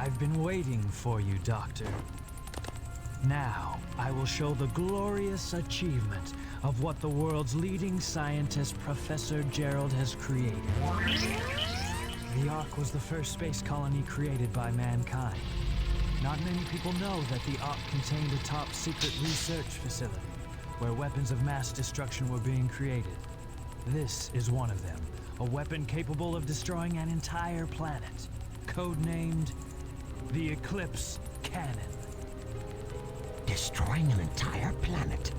I've been waiting for you, Doctor. Now, I will show the glorious achievement of what the world's leading scientist, Professor Gerald, has created. The Ark was the first space colony created by mankind. Not many people know that the Ark contained a top-secret research facility where weapons of mass destruction were being created. This is one of them, a weapon capable of destroying an entire planet, codenamed the Eclipse Cannon. Destroying an entire planet?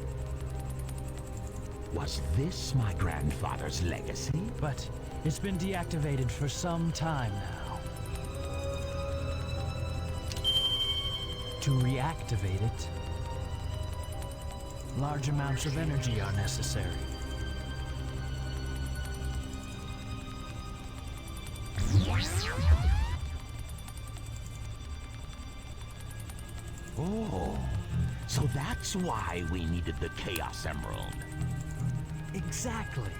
Was this my grandfather's legacy? But it's been deactivated for some time now. To reactivate it, large amounts of energy are necessary. Oh, so that's why we needed the Chaos Emerald. Exactly.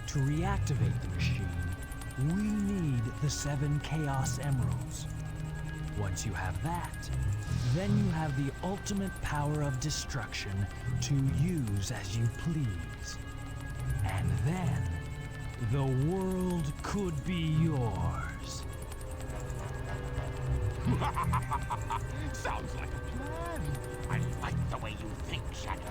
To reactivate the machine, we need the 7 Chaos Emeralds. Once you have that, then you have the ultimate power of destruction to use as you please. And then, the world could be yours. Sounds like a plan. I like the way you think, Shadow.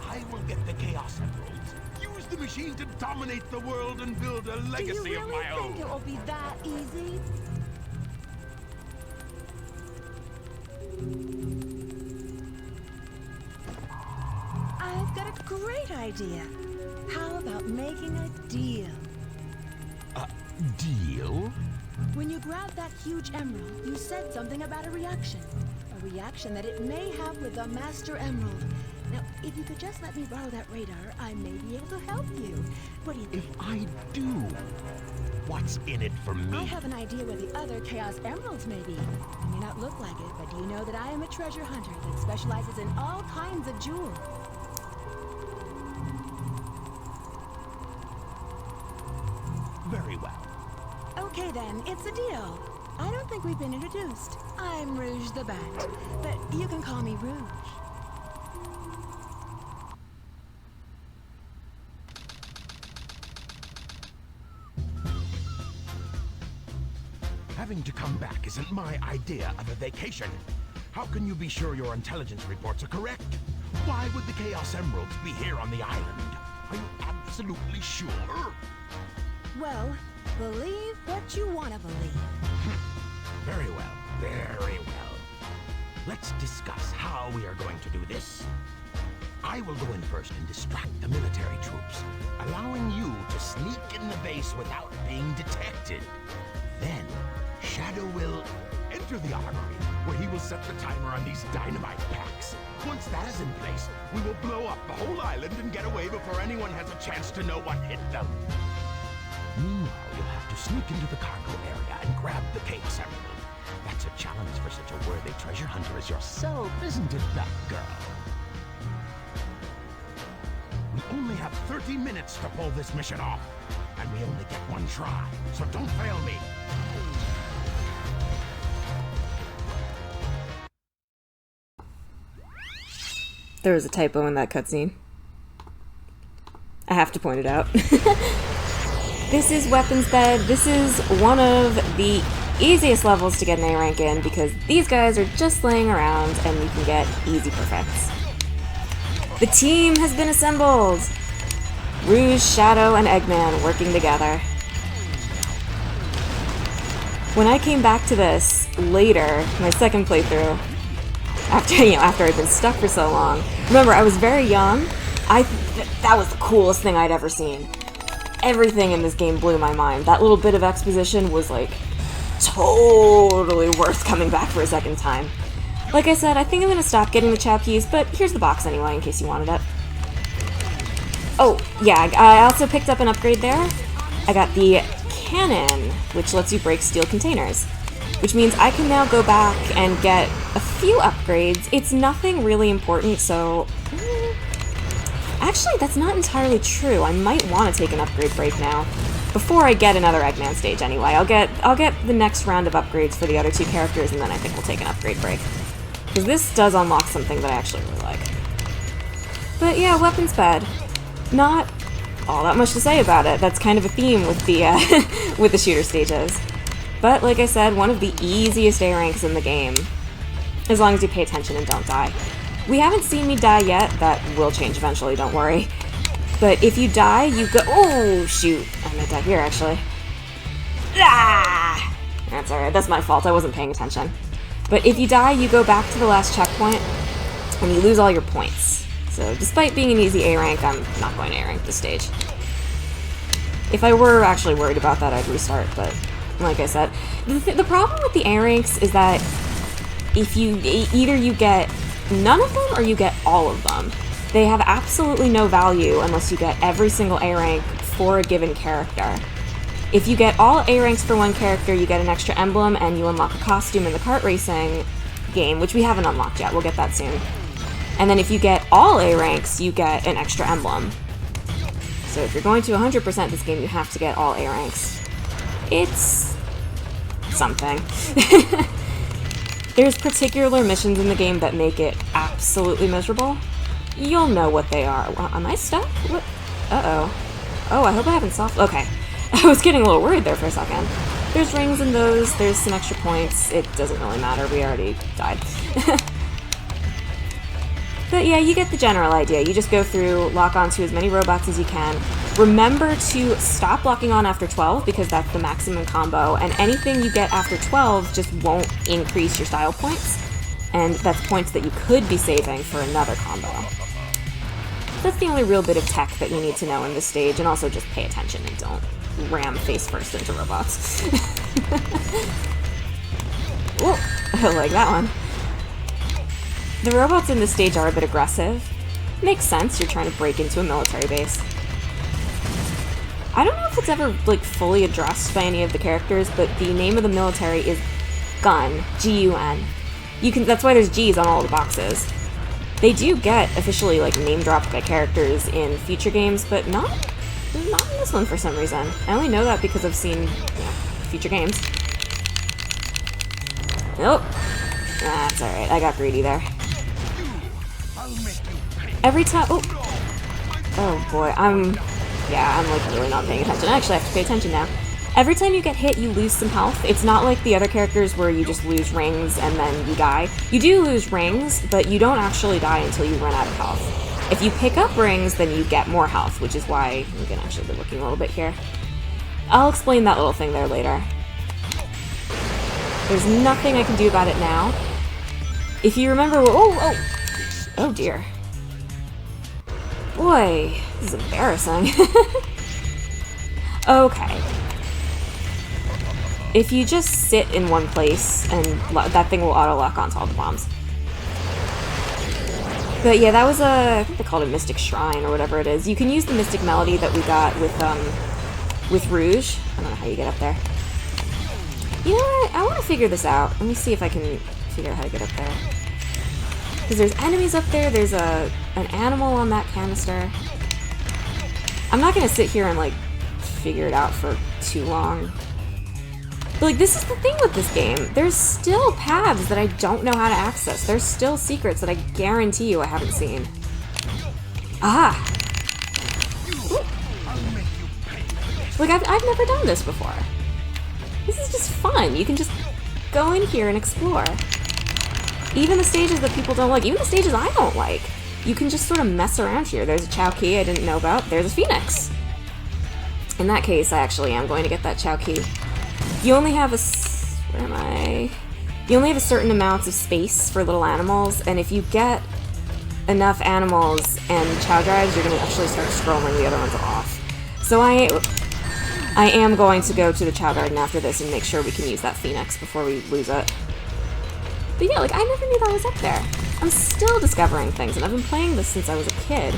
I will get the Chaos Emeralds, use the machine to dominate the world and build a legacy of my own. Do you really think it will be that easy? I've got a great idea. How about making a deal? A deal? When you grabbed that huge emerald, you said something about a reaction. A reaction that it may have with the Master Emerald. Now, if you could just let me borrow that radar, I may be able to help you. What do you think? If I do, what's in it for me? I have an idea where the other Chaos Emeralds may be. It may not look like it, but do you know that I am a treasure hunter that specializes in all kinds of jewels? Very well. Okay then, it's a deal. I don't think we've been introduced. I'm Rouge the Bat, but you can call me Rouge. Having to come back isn't my idea of a vacation. How can you be sure your intelligence reports are correct? Why would the Chaos Emeralds be here on the island? Are you absolutely sure? Well, believe what you want to believe. Very well, very well. Let's discuss how we are going to do this. I will go in first and distract the military troops, allowing you to sneak in the base without being detected. Then, Shadow will enter the armory, where he will set the timer on these dynamite packs. Once that is in place, we will blow up the whole island and get away before anyone has a chance to know what hit them. Meanwhile, you'll have to sneak into the cargo area and grab the Chaos Emerald. That's a challenge for such a worthy treasure hunter as yourself, isn't it, Duck Girl? We only have 30 minutes to pull this mission off, and we only get one try, so don't fail me. There was a typo in that cutscene. I have to point it out. This is Weapons Bed. This is one of the easiest levels to get an A rank in because these guys are just laying around and you can get easy perfects. The team has been assembled! Rouge, Shadow, and Eggman working together. When I came back to this later, my second playthrough, after I'd been stuck for so long. Remember, I was very young. That was the coolest thing I'd ever seen. Everything in this game blew my mind. That little bit of exposition was, like, totally worth coming back for a second time. Like I said, I think I'm gonna stop getting the chap keys, but here's the box anyway, in case you wanted it. Oh, yeah, I also picked up an upgrade there. I got the cannon, which lets you break steel containers. Which means I can now go back and get a few upgrades. It's nothing really important, so... Actually, that's not entirely true. I might want to take an upgrade break now. Before I get another Eggman stage anyway. I'll get the next round of upgrades for the other two characters, and then I think we'll take an upgrade break. Because this does unlock something that I actually really like. But yeah, weapons bed. Not all that much to say about it. That's kind of a theme with the with the shooter stages. But like I said, one of the easiest A ranks in the game. As long as you pay attention and don't die. We haven't seen me die yet. That will change eventually, don't worry. But if you die, you go... Oh, shoot. I might die here, actually. Ah! That's alright. That's my fault. I wasn't paying attention. But if you die, you go back to the last checkpoint, and you lose all your points. So despite being an easy A rank, I'm not going to A rank this stage. If I were actually worried about that, I'd restart, but like I said, the problem with the A ranks is that if you either you get none of them or you get all of them. They have absolutely no value unless you get every single A rank for a given character. If you get all A ranks for one character, you get an extra emblem and you unlock a costume in the kart racing game, which we haven't unlocked yet. We'll get that soon. And then if you get all A ranks, you get an extra emblem. So if you're going to 100% this game, you have to get all A ranks. It's something. There's particular missions in the game that make it absolutely miserable. You'll know what they are. Well, am I stuck? What? Uh-oh. Oh, I hope I haven't soft... Okay. I was getting a little worried there for a second. There's rings in those, there's some extra points. It doesn't really matter, we already died. But yeah, you get the general idea. You just go through, lock onto as many robots as you can. Remember to stop locking on after 12, because that's the maximum combo, and anything you get after 12 just won't increase your style points, and that's points that you could be saving for another combo. That's the only real bit of tech that you need to know in this stage, and also just pay attention and don't ram face first into robots. Whoa, I like that one. The robots in this stage are a bit aggressive. Makes sense, you're trying to break into a military base. I don't know if it's ever, like, fully addressed by any of the characters, but the name of the military is GUN, G-U-N. That's why there's G's on all the boxes. They do get officially, like, name-dropped by characters in future games, but not in this one for some reason. I only know that because I've seen, future games. Nope. That's alright, I got greedy there. Every time... Oh boy, I'm like really not paying attention. I actually have to pay attention now. Every time you get hit, you lose some health. It's not like the other characters where you just lose rings and then you die. You do lose rings, but you don't actually die until you run out of health. If you pick up rings, then you get more health, which is why I'm gonna actually be looking a little bit here. I'll explain that little thing there later. There's nothing I can do about it now. If you remember... Oh dear. Boy, this is embarrassing. Okay. If you just sit in one place, and that thing will auto-lock onto all the bombs. But yeah, that was I think they called it Mystic Shrine, or whatever it is. You can use the Mystic Melody that we got with Rouge. I don't know how you get up there. You know what? I want to figure this out. Let me see if I can figure out how to get up there. Because there's enemies up there, there's an animal on that canister. I'm not going to sit here and, like, figure it out for too long. But, like, this is the thing with this game. There's still paths that I don't know how to access. There's still secrets that I guarantee you I haven't seen. Ah! Ooh. Like, I've never done this before. This is just fun. You can just go in here and explore. Even the stages that people don't like, even the stages I don't like, you can just sort of mess around here. There's a Chao Key I didn't know about. There's a Phoenix. In that case, I actually am going to get that Chao Key. You only have where am I? You only have a certain amount of space for little animals, and if you get enough animals and Chow Drives, you're going to actually start scrolling the other ones off. So I am going to go to the Chow Garden after this and make sure we can use that Phoenix before we lose it. But yeah, like, I never knew that was up there. I'm still discovering things, and I've been playing this since I was a kid.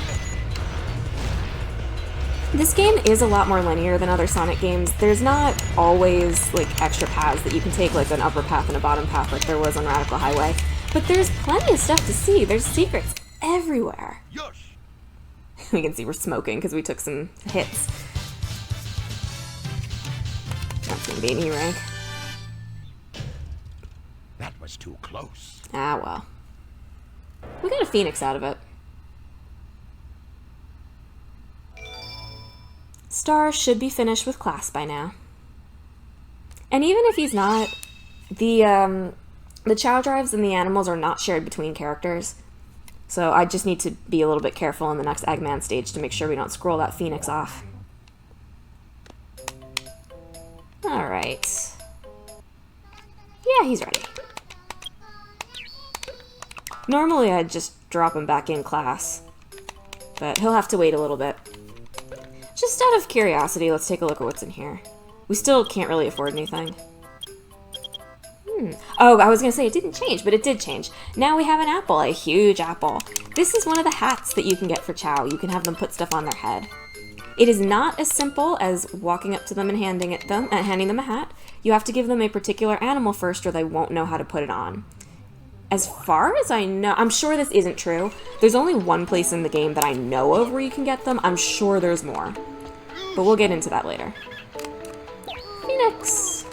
This game is a lot more linear than other Sonic games. There's not always, like, extra paths that you can take, like an upper path and a bottom path like there was on Radical Highway. But there's plenty of stuff to see. There's secrets everywhere. We can see we're smoking because we took some hits. beat me rank. That was too close. Ah, well. We got a phoenix out of it. Star should be finished with class by now. And even if he's not, the Chao drives and the animals are not shared between characters. So I just need to be a little bit careful in the next Eggman stage to make sure we don't scroll that phoenix off. Alright. Yeah, he's ready. Normally I'd just drop him back in class, but he'll have to wait a little bit. Just out of curiosity, let's take a look at what's in here. We still can't really afford anything. Oh, I was gonna say it didn't change, but it did change. Now we have an apple, a huge apple. This is one of the hats that you can get for Chao. You can have them put stuff on their head. It is not as simple as walking up to them and handing them a hat. You have to give them a particular animal first or they won't know how to put it on. As far as I know, I'm sure this isn't true. There's only one place in the game that I know of where you can get them. I'm sure there's more. But we'll get into that later. Phoenix.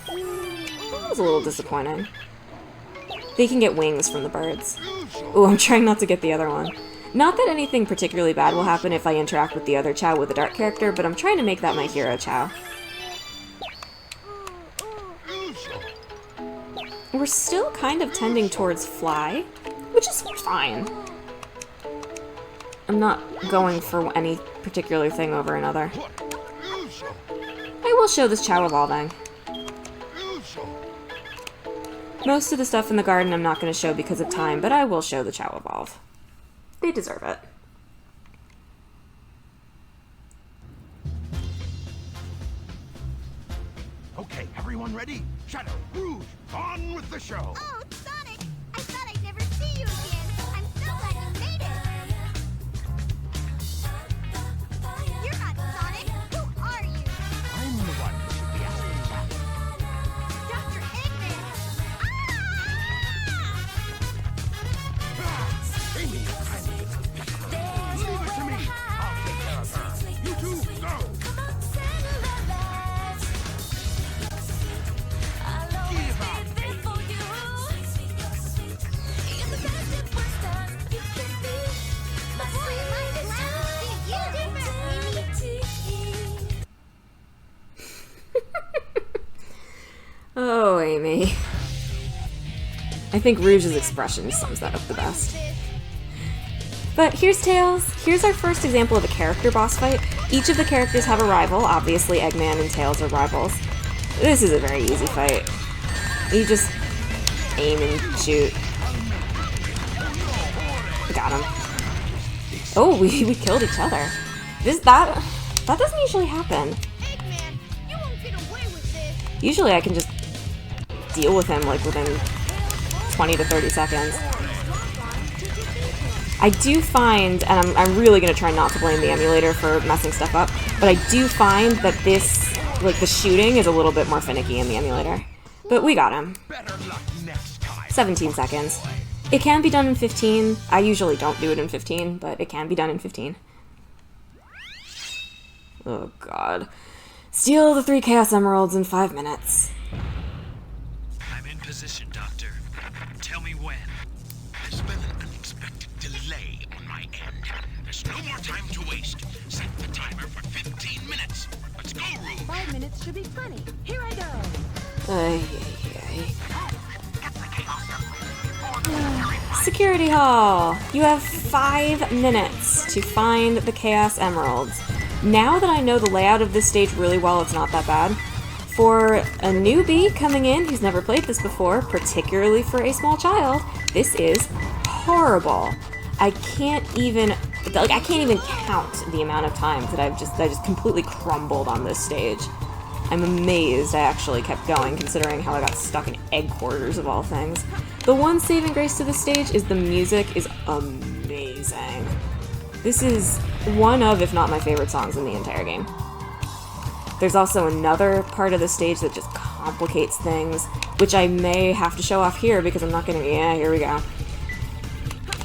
That was a little disappointing. They can get wings from the birds. Ooh, I'm trying not to get the other one. Not that anything particularly bad will happen if I interact with the other Chao with a dark character, but I'm trying to make that my hero Chao. We're still kind of tending towards Fly, which is fine. I'm not going for any particular thing over another. I will show this Chao evolving. Most of the stuff in the garden I'm not going to show because of time, but I will show the Chao evolve. They deserve it. Okay, everyone ready? Shadow, Rouge, on with the show! Oh, Sonic! I thought I'd never see you again. I'm so glad you made it. You're not Sonic. Who are you? I'm the one who should be asking that. Dr. Eggman. Amy, kindly. Leave it to me. I'll take care of her. You two, go! Give up, Amy. Oh, Amy. I think Rouge's expression sums that up the best. But here's Tails. Here's our first example of a character boss fight. Each of the characters have a rival. Obviously, Eggman and Tails are rivals. This is a very easy fight. You just aim and shoot. Got him. Oh, we killed each other. That doesn't usually happen. Eggman, you won't get away with this. Usually I can just deal with him like within 20 to 30 seconds. I do find, and I'm really going to try not to blame the emulator for messing stuff up, but I do find that this, like the shooting is a little bit more finicky in the emulator. But we got him. Better luck next time. 17 seconds. It can be done in 15. I usually don't do it in 15, but it can be done in 15. Oh god. Steal the 3 Chaos Emeralds in 5 minutes. I'm in position, Doctor. Tell me when. There's been an unexpected delay on my end. There's no more time to waste. Set the timer for 15 minutes. Let's go, Rouge. 5 minutes should be plenty. Here I go. Ay. Security Hall! You have 5 minutes to find the Chaos Emeralds. Now that I know the layout of this stage really well, it's not that bad. For a newbie coming in who's never played this before, particularly for a small child, this is horrible. I can't even count the amount of times that I just completely crumbled on this stage. I'm amazed I actually kept going, considering how I got stuck in egg quarters of all things. The one saving grace to this stage is the music is amazing. This is one of, if not my favorite songs in the entire game. There's also another part of the stage that just complicates things, which I may have to show off here because I'm not gonna, yeah, here we go.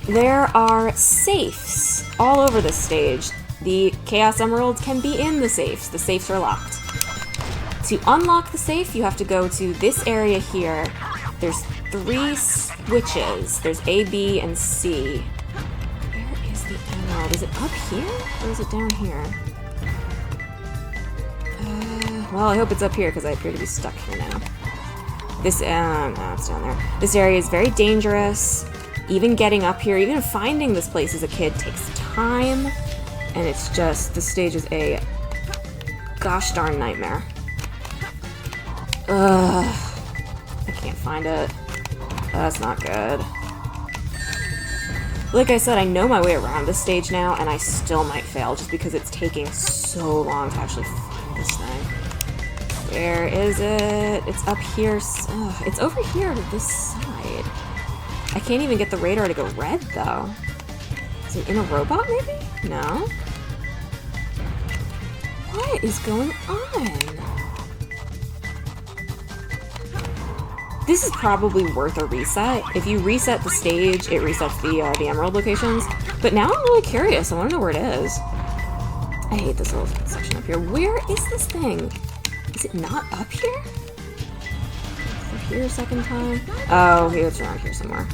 There are safes all over this stage. The Chaos Emeralds can be in the safes. The safes are locked. To unlock the safe, you have to go to this area here. There's 3 switches. There's A, B, and C. Where is the emerald? Is it up here, or is it down here? Well, I hope it's up here, because I appear to be stuck here now. This, no, it's down there. This area is very dangerous. Even getting up here, even finding this place as a kid takes time. And it's just, this stage is a gosh darn nightmare. Ugh. I can't find it. That's not good. Like I said, I know my way around this stage now, and I still might fail just because it's taking so long to actually find this thing. Where is it? It's up here. Ugh, it's over here to this side. I can't even get the radar to go red, though. Is it in a robot, maybe? No? What is going on? This is probably worth a reset. If you reset the stage, it resets the emerald locations. But now I'm really curious. I want to know where it is. I hate this little section up here. Where is this thing? Is it not up here? Up here a second time? Oh, it's around here somewhere.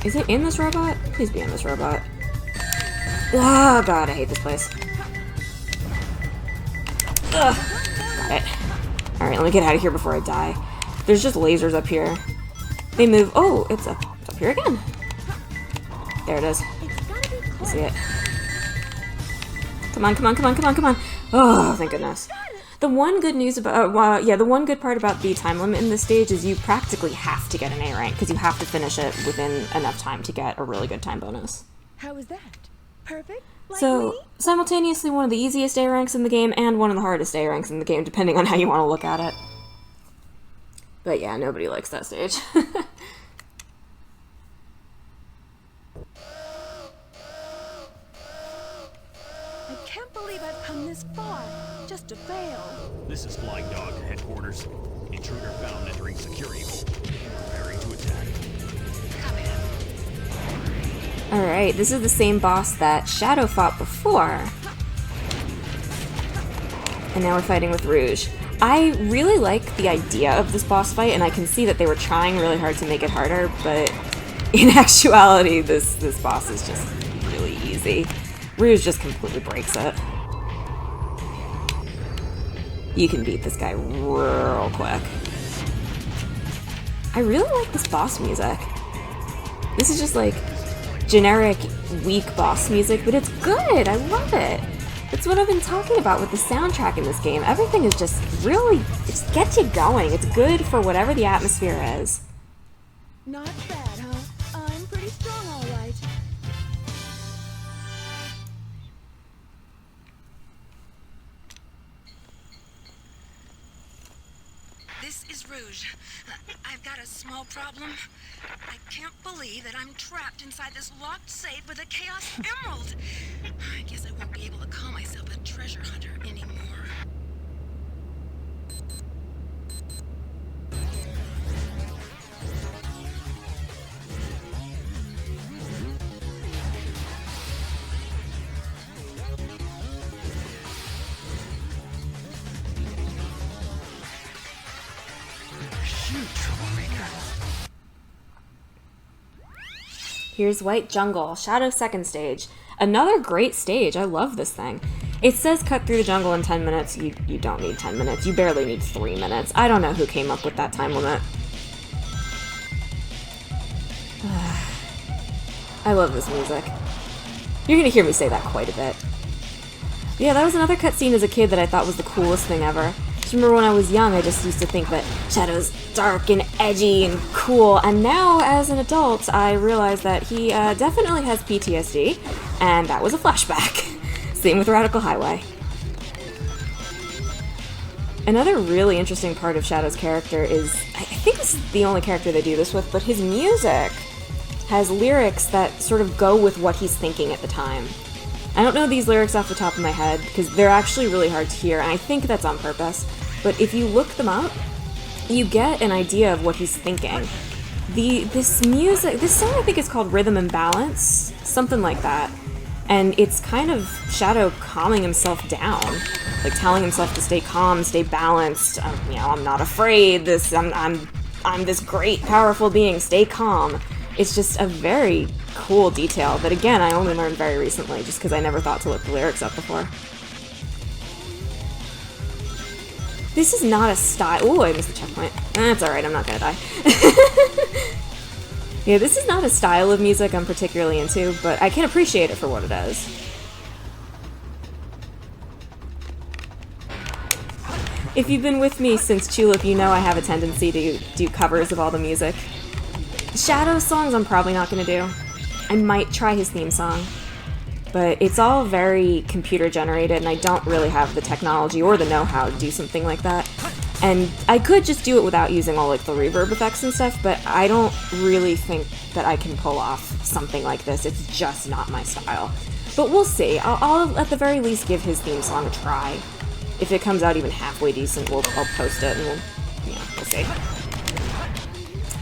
Is it in this robot? Please be in this robot. Oh god, I hate this place. Ugh. Got it. Alright, let me get out of here before I die. There's just lasers up here. They move. Oh, it's up here again. There it is. I see it. Come on, come on, come on, come on, come on. Oh, thank goodness. The one good news about, the one good part about the time limit in this stage is you practically have to get an A rank because you have to finish it within enough time to get a really good time bonus. How is that? Perfect? Like So, me? simultaneously one of the easiest A ranks in the game and one of the hardest A ranks in the game, depending on how you want to look at it. But yeah, nobody likes that stage. I can't believe I've come this far just to fail. This is Flying Dog to headquarters. Intruder found entering security hole. Preparing to attack. Come in. Alright, this is the same boss that Shadow fought before. And now we're fighting with Rouge. I really like the idea of this boss fight, and I can see that they were trying really hard to make it harder, but in actuality, this boss is just really easy. Rouge just completely breaks it. You can beat this guy real quick. I really like this boss music. This is just like generic, weak boss music, but it's good. I love it. That's what I've been talking about with the soundtrack in this game. Everything is just really, it just gets you going. It's good for whatever the atmosphere is. Not bad, huh? I'm pretty strong, all right. This is Rouge. I've got a small problem. I can't believe that I'm trapped inside this locked safe with a Chaos Emerald. I guess I won't be able to call myself a treasure hunter anymore. Shoot, troublemaker. Here's White Jungle, Shadow second stage. Another great stage. I love this thing. It says cut through the jungle in 10 minutes. You don't need 10 minutes. You barely need 3 minutes. I don't know who came up with that time limit. I love this music. You're gonna hear me say that quite a bit. Yeah, that was another cutscene as a kid that I thought was the coolest thing ever. Just remember when I was young, I just used to think that Shadow's dark and edgy and cool, and now, as an adult, I realize that he definitely has PTSD, and that was a flashback. Same with Radical Highway. Another really interesting part of Shadow's character is, I think this is the only character they do this with, but his music has lyrics that sort of go with what he's thinking at the time. I don't know these lyrics off the top of my head, because they're actually really hard to hear, and I think that's on purpose. But if you look them up, you get an idea of what he's thinking. This song I think is called Rhythm and Balance, something like that. And it's kind of Shadow calming himself down, like telling himself to stay calm, stay balanced. You know, I'm not afraid. I'm this great, powerful being. Stay calm. It's just a very cool detail that, again, I only learned very recently, just because I never thought to look the lyrics up before. This is not a style. Ooh, I missed the checkpoint. That's alright, I'm not gonna die. Yeah, this is not a style of music I'm particularly into, but I can appreciate it for what it is. If you've been with me since Tulip, you know I have a tendency to do covers of all the music. Shadow songs I'm probably not gonna do. I might try his theme song. But it's all very computer generated, and I don't really have the technology or the know-how to do something like that. And I could just do it without using all like the reverb effects and stuff, but I don't really think that I can pull off something like this. It's just not my style. But we'll see. I'll at the very least give his theme song a try. If it comes out even halfway decent, I'll post it, and we'll see.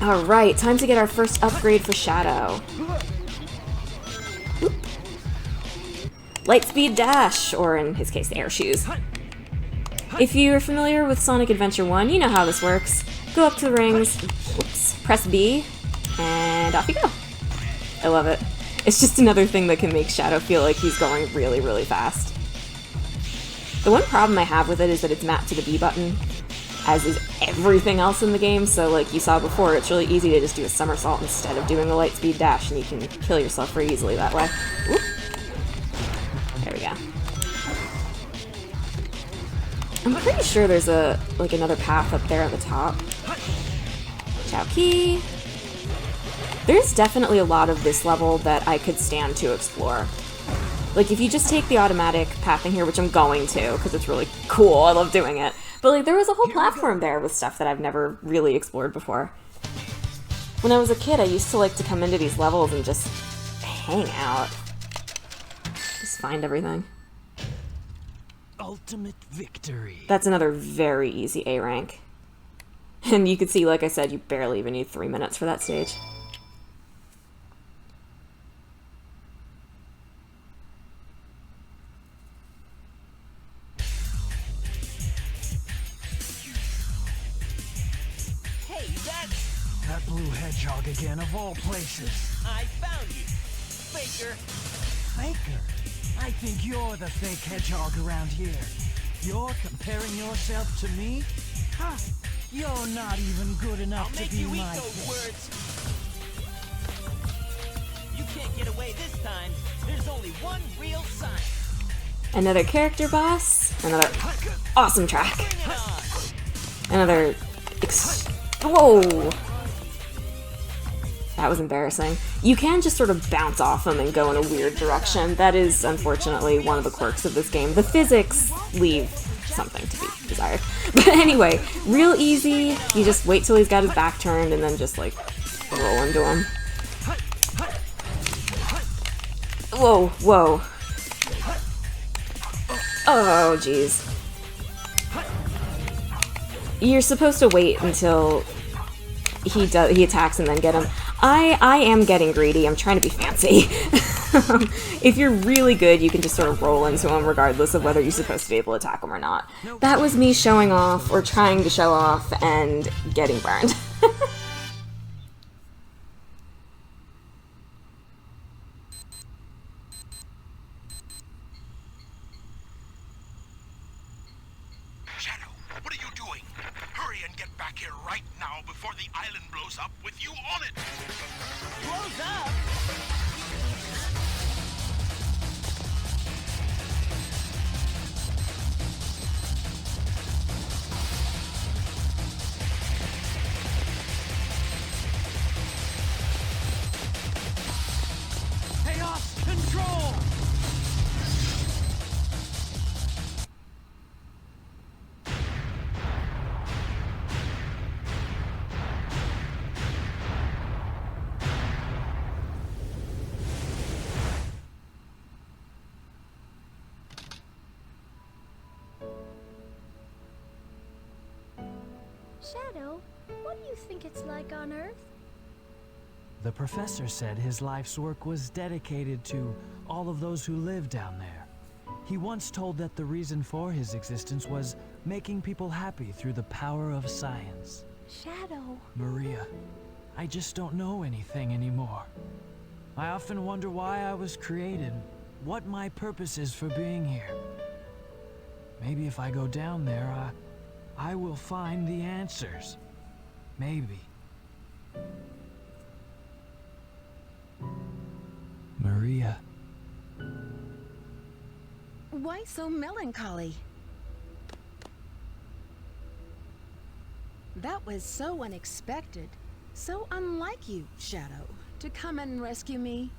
Alright, time to get our first upgrade for Shadow. Oop. Lightspeed Dash, or in his case, Air Shoes. If you're familiar with Sonic Adventure 1, you know how this works. Go up to the rings, oops, press B, and off you go. I love it. It's just another thing that can make Shadow feel like he's going really, really fast. The one problem I have with it is that it's mapped to the B button, as is everything else in the game, so like you saw before, it's really easy to just do a somersault instead of doing a Lightspeed Dash, and you can kill yourself very easily that way. Oop. There we go. I'm pretty sure there's another path up there at the top. Chowkey. There's definitely a lot of this level that I could stand to explore. Like, if you just take the automatic pathing here, which I'm going to, because it's really cool, I love doing it. But, like, there was a whole platform there with stuff that I've never really explored before. When I was a kid, I used to like to come into these levels and just hang out. Just find everything. Ultimate victory. That's another very easy A rank. And you can see, like I said, you barely even need 3 minutes for that stage. Hey, that's... That blue hedgehog again, of all places. I found you. Faker. Faker? I think you're the fake hedgehog around here. You're comparing yourself to me? Ha! You're not even good enough I'll make to be you eat my those pick. words. You can't get away this time. There's only one real sign. Another character boss. Another awesome track. Bring it on. Another whoa! That was embarrassing. You can just sort of bounce off them and go in a weird direction. That is, unfortunately, one of the quirks of this game. The physics leave something to be desired. But anyway, real easy. You just wait till he's got his back turned and then just, like, roll into him. Whoa, whoa. Oh, jeez. You're supposed to wait until he attacks and then get him. I am getting greedy. I'm trying to be fancy. If you're really good, you can just sort of roll into him regardless of whether you're supposed to be able to attack him or not. That was me showing off, or trying to show off, and getting burned. Shadow, what are you doing? Hurry and get back here right now before the island blows up with you on it! Blows up. Chaos control! Shadow, what do you think it's like on Earth? The professor said his life's work was dedicated to all of those who live down there. He once told that the reason for his existence was making people happy through the power of science. Shadow. Maria, I just don't know anything anymore. I often wonder why I was created, what my purpose is for being here. Maybe if I go down there, I will find the answers. Maybe. Maria. Why so melancholy? That was so unexpected. So unlike you, Shadow, to come and rescue me.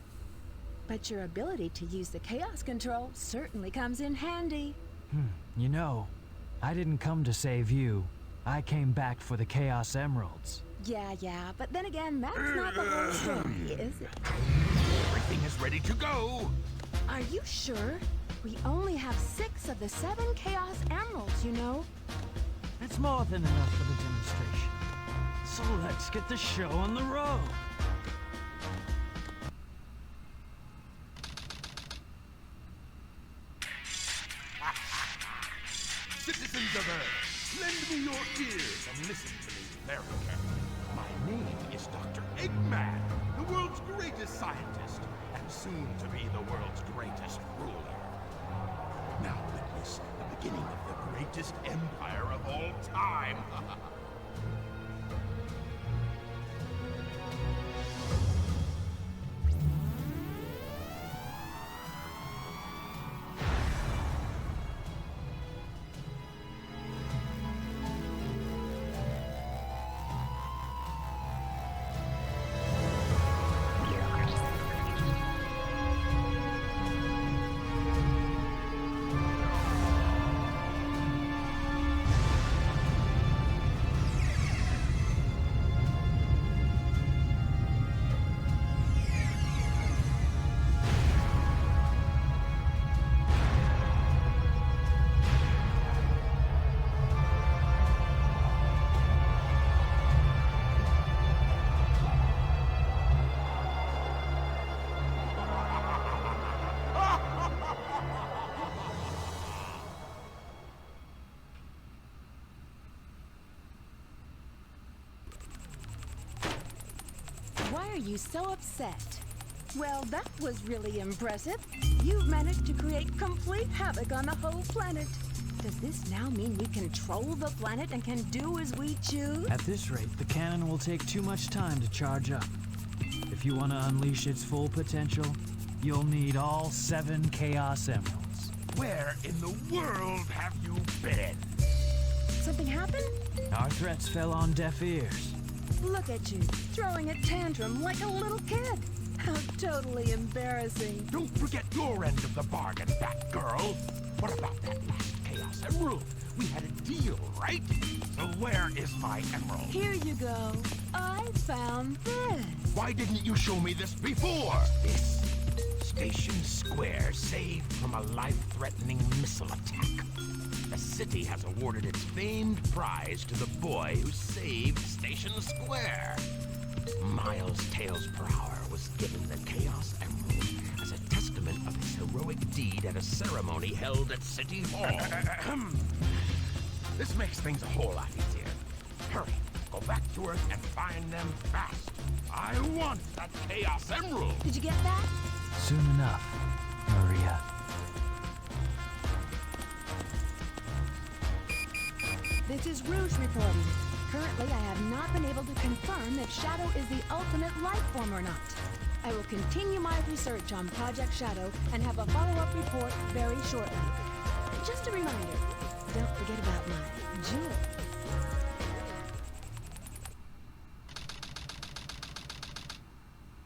But your ability to use the Chaos Control certainly comes in handy. You know, I didn't come to save you. I came back for the Chaos Emeralds. Yeah, but then again, that's not the whole story, is it? Everything is ready to go. Are you sure? We only have 6 of the 7 Chaos Emeralds, you know? That's more than enough for the demonstration. So let's get the show on the road. Citizens of Earth, lend me your ears and listen to me very carefully. My name is Dr. Eggman, the world's greatest scientist, and soon to be the world's greatest ruler. Now witness the beginning of the greatest empire of all time. Why are you so upset? Well, that was really impressive. You've managed to create complete havoc on the whole planet. Does this now mean we control the planet and can do as we choose? At this rate, the cannon will take too much time to charge up. If you want to unleash its full potential, you'll need all 7 Chaos Emeralds. Where in the world have you been? Something happened? Our threats fell on deaf ears. Look at you, throwing a tantrum like a little kid. How totally embarrassing. Don't forget your end of the bargain, Batgirl. What about that last Chaos Emerald? We had a deal, right? So where is my emerald? Here you go. I found this. Why didn't you show me this before? This Station Square saved from a life-threatening missile attack. The city has awarded its famed prize to the boy who saved Station Square. Miles Tails per hour was given the Chaos Emerald as a testament of his heroic deed at a ceremony held at City Hall. This makes things a whole lot easier. Hurry, go back to Earth and find them fast. I want that Chaos Emerald! Did you get that? Soon enough, Maria. This is Rouge reporting. Currently, I have not been able to confirm if Shadow is the ultimate life form or not. I will continue my research on Project Shadow and have a follow-up report very shortly. Just a reminder, don't forget about my